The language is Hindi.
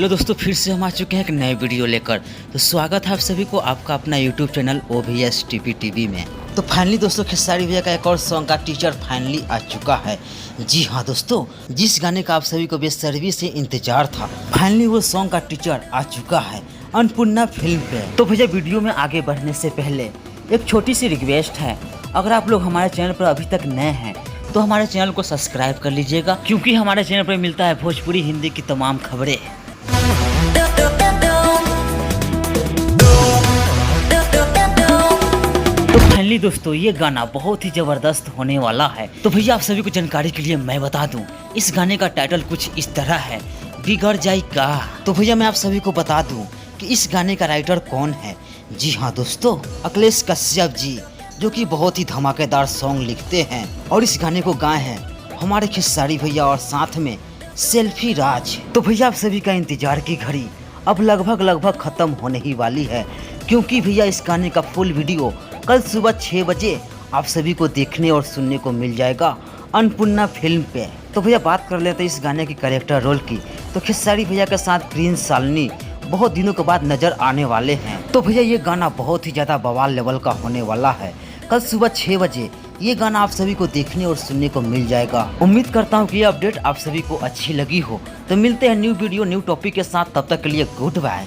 हेलो दोस्तों, फिर से हम आ चुके हैं एक नए वीडियो लेकर। तो स्वागत है आप सभी को आपका अपना यूट्यूब चैनल OVS टीवी में। तो फाइनली दोस्तों खेसारी भैया का एक और सॉन्ग का टीचर फाइनली आ चुका है। जी हाँ दोस्तों, जिस गाने का आप सभी को बेसब्री से इंतजार था, फाइनली वो सॉन्ग का टीचर आ चुका है अन्नपूर्णा फिल्म पे। तो भैया वीडियो में आगे बढ़ने से पहले एक छोटी सी रिक्वेस्ट है, अगर आप लोग हमारे चैनल पर अभी तक नए हैं तो हमारे चैनल को सब्सक्राइब कर लीजिएगा, क्योंकि हमारे चैनल पर मिलता है भोजपुरी हिंदी की तमाम खबरें। तो फाइनली दोस्तों ये गाना बहुत ही जबरदस्त होने वाला है। तो भैया आप सभी को जानकारी के लिए मैं बता दूं, इस गाने का टाइटल कुछ इस तरह है, बिगड़ जाई का। तो भैया मैं आप सभी को बता दूं कि इस गाने का राइटर कौन है। जी हाँ दोस्तों, अखिलेश कश्यप जी, जो कि बहुत ही धमाकेदार सॉन्ग लिखते हैं और इस गाने को गाए हैं हमारे खेसारी भैया और साथ में सेल्फी राज। तो भैया आप सभी का इंतजार की घड़ी अब लगभग खत्म होने ही वाली है, क्योंकि भैया इस गाने का फुल वीडियो कल सुबह 6 बजे आप सभी को देखने और सुनने को मिल जाएगा अन्नपूर्णा फिल्म पे। तो भैया बात कर लेते हैं इस गाने की कैरेक्टर रोल की। तो खेसारी भैया के साथ प्रिंस शालिनी बहुत दिनों के बाद नजर आने वाले हैं। तो भैया ये गाना बहुत ही ज़्यादा बवाल लेवल का होने वाला है। कल सुबह 6 बजे ये गाना आप सभी को देखने और सुनने को मिल जाएगा। उम्मीद करता हूँ कि ये अपडेट आप सभी को अच्छी लगी हो। तो मिलते हैं न्यू वीडियो न्यू टॉपिक के साथ, तब तक के लिए गुड बाय।